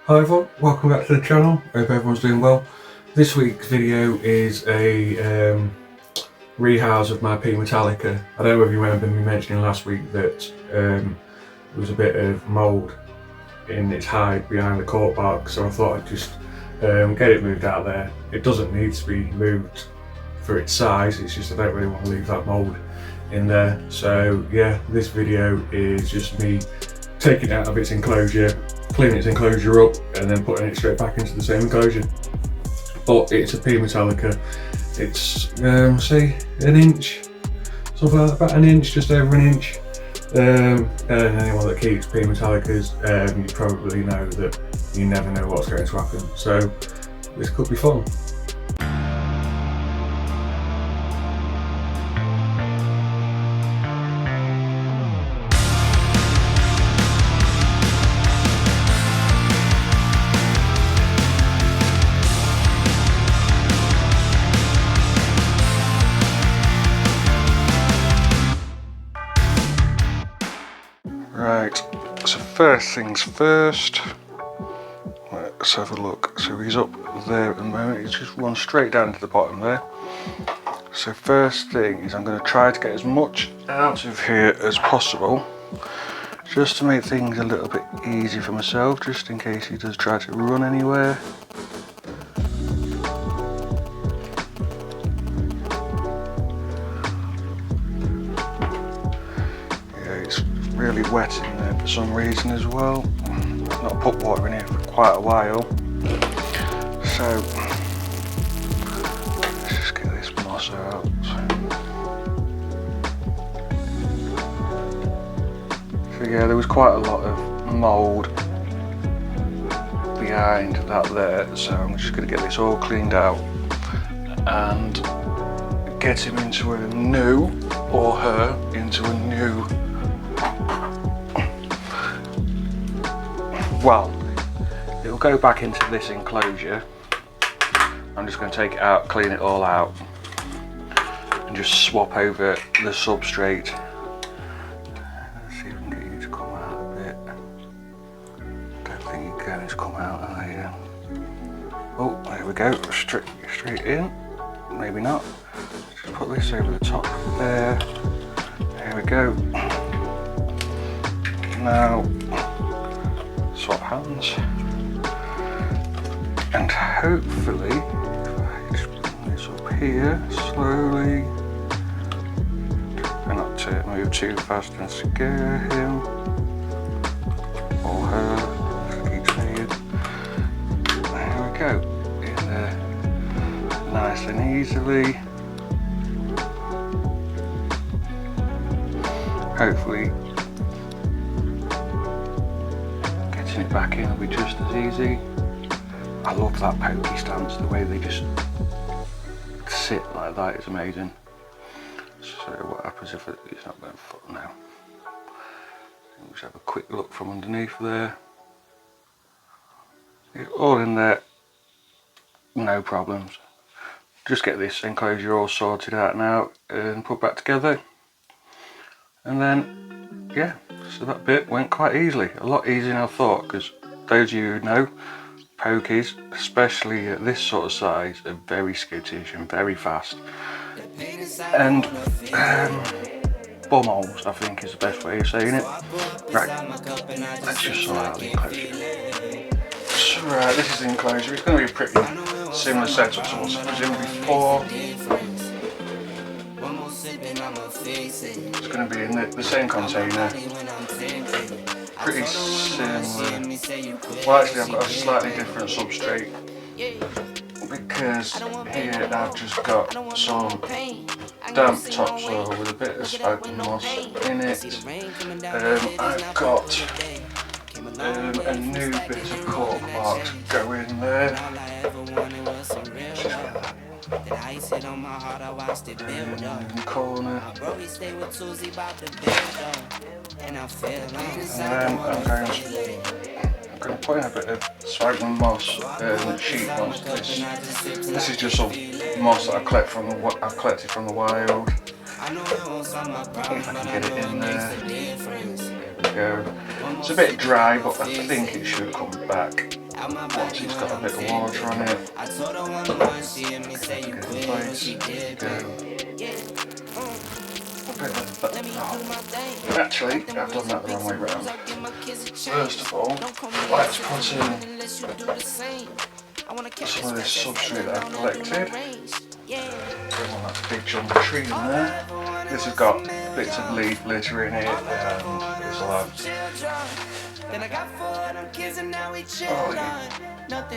Hi everyone, welcome back to the channel. Hope everyone's doing well. This week's video is a rehouse of my P.metallica. I don't know if you remember me mentioning last week that there was a bit of mould in its hide behind the cork bark, so I thought I'd just get it moved out there. It doesn't need to be moved for its size, it's just I don't really want to leave that mould in there. So yeah, this video is just me taking it out of its enclosure, cleaning its enclosure up, and then putting it straight back into the same enclosure. But it's a P.metallica. It's say an inch, something like that, about an inch, just over an inch. And anyone that keeps P.metallicas, you probably know that you never know what's going to happen. So this could be fun. Right, so first things first, let's have a look. So he's up there at the moment, he's just run straight down to the bottom there. So first thing is I'm going to try to get as much out of here as possible, just to make things a little bit easy for myself, just in case he does try to run anywhere. Really wet in there for some reason as well. I've not put water in here for quite a while, so let's just get this moss out. So yeah, there was quite a lot of mould behind that there, so I'm just going to get this all cleaned out and get him into a new, or her into a new, well, it'll go back into this enclosure. I'm just going to take it out, clean it all out, and just swap over the substrate. Let's see if we can get you to come out a bit. Don't think you're going to come out, are you? Oh, there we go, straight in. Maybe not. Just put this over the top there. There we go. Now, swap hands, and hopefully, if I just bring this up here slowly, try not to move too fast and scare him or her, keep saying. There we go, in there, nice and easily. Hopefully it back in will be just as easy. I love that pokey stance, the way they just sit like that is amazing. So what happens if it's not going foot now? Let's have a quick look from underneath there. It's all in there, no problems. Just get this enclosure all sorted out now and put back together, and then yeah, so that bit went quite easily, a lot easier than I thought, because those of you who know, pokies, especially at this sort of size, are very skittish and very fast. And bumholes, I think, is the best way of saying it. Right, let's just sort out the enclosure. So, right, this is the enclosure. It's going to be a pretty similar setup to what I was in before. It's going to be in the same container, pretty similar. Well, actually I've got a slightly different substrate, because here I've just got some damp topsoil with a bit of sphagnum moss in it. I've got a new bit of cork bark to go in there. In the corner. And then I'm going to put in a bit of sphagnum moss, sheet moss. This is just some moss that I've collected from the wild. If I can get it in there. There we go. It's a bit dry, but I think it should come back once it's got a bit of water on it, get in place. Go. Actually, I've done that the wrong way round. First of all, let's put in some of this substrate that I've collected. Don't want that big chunk of tree in there. This has got bits of leaf litter in it, and this will have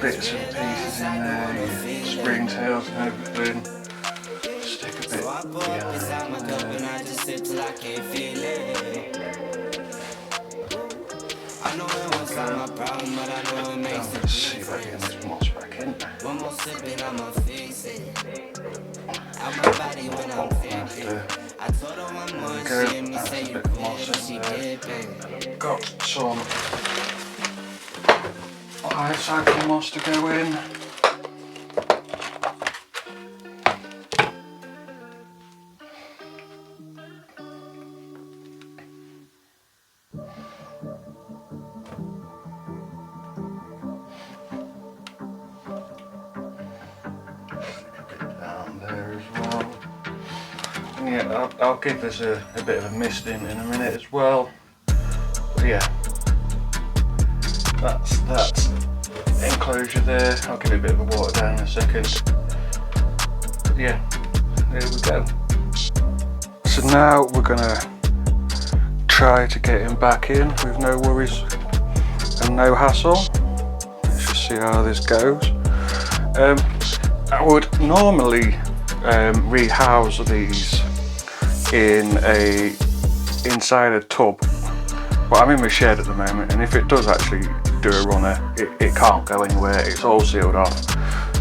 bits and pieces in there, your springtails and everything. Stick a bit behind let's see if I can get this moss back in. There we go, that's a bit of moss in there. Got some life cycle moss to go in. Yeah, I'll give this a bit of a mist in a minute as well. But yeah, that's enclosure there. I'll give it a bit of a water down in a second. But yeah, there we go. So now we're gonna try to get him back in with no worries and no hassle. Let's just see how this goes. I would normally rehouse these inside a tub, but I'm in my shed at the moment, and if it does actually do a runner, it can't go anywhere. It's all sealed off.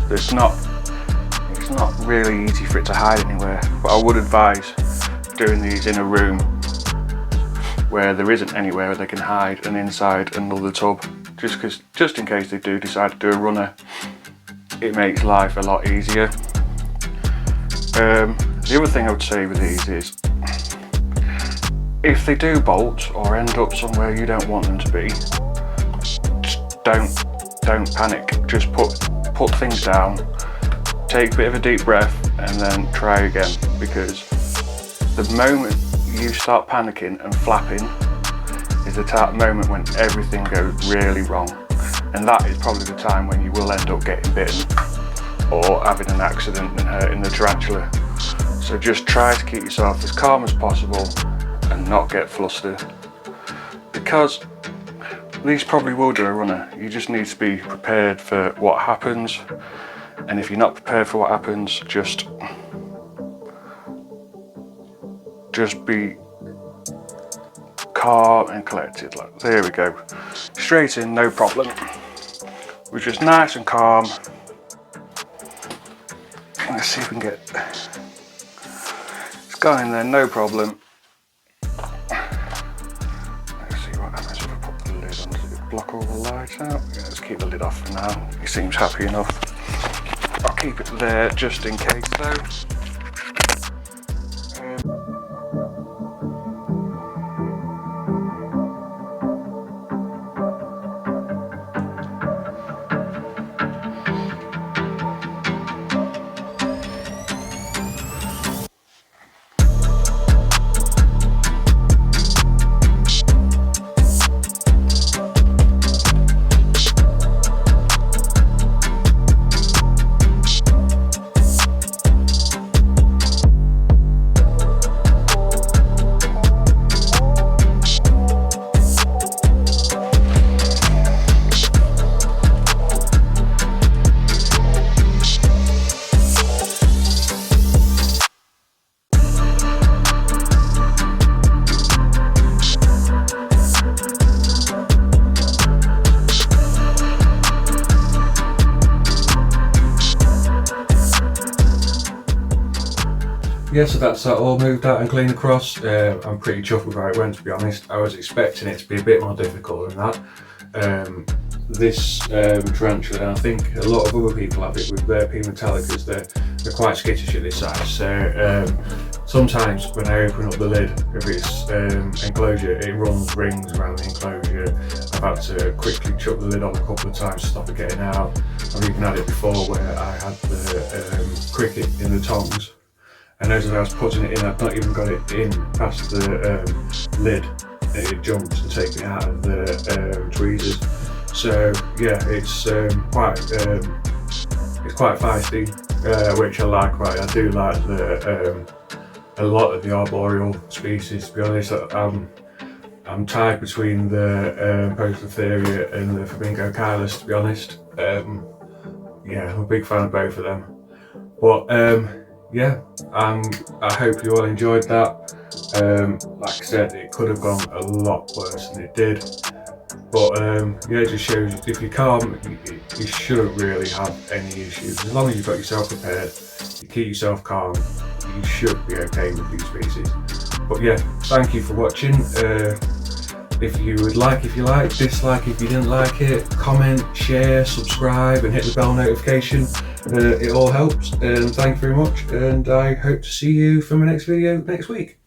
It's not really easy for it to hide anywhere, but I would advise doing these in a room where there isn't anywhere they can hide and inside another tub, just in case they do decide to do a runner. It makes life a lot easier. The other thing I would say with these is, if they do bolt or end up somewhere you don't want them to be, don't panic. Just put things down, take a bit of a deep breath, and then try again. Because the moment you start panicking and flapping is the moment when everything goes really wrong, and that is probably the time when you will end up getting bitten or having an accident and hurting the tarantula. So just try to keep yourself as calm as possible and not get flustered, because these probably will do a runner. You just need to be prepared for what happens, and if you're not prepared for what happens, just be calm and collected. Like, there we go, straight in, no problem. We're just nice and calm. Let's see if we can get, it's gone in there, no problem. Let's see what happens if I put the lid on. Does it block all the light out? Yeah, let's keep the lid off for now. He seems happy enough. I'll keep it there just in case though. Yeah, so that's that all moved out and clean across. I'm pretty chuffed with how it went, to be honest. I was expecting it to be a bit more difficult than that. This tarantula, and I think a lot of other people have it with their P.metallicas, they're quite skittish at this size. So sometimes when I open up the lid of its enclosure, it runs rings around the enclosure. I've had to quickly chuck the lid on a couple of times to stop it getting out. I've even had it before where I had the cricket in the tongs, and as I was putting it in, I'd not even got it in past the lid, and it jumped and taken it out of the tweezers. So yeah, it's quite feisty, which I like. Right, I do like a lot of the arboreal species. To be honest, I'm tied between the Poecilotheria and the P.metallicas. To be honest, yeah, I'm a big fan of both of them. But yeah, I hope you all enjoyed that. Like I said, it could have gone a lot worse than it did. But yeah, it just shows if you're calm, you shouldn't really have any issues. As long as you've got yourself prepared, you keep yourself calm, you should be okay with these species. But yeah, thank you for watching. If you would like, if you like, dislike if you didn't like it, comment, share, subscribe and hit the bell notification. It all helps, and thank you very much, and I hope to see you for my next video next week.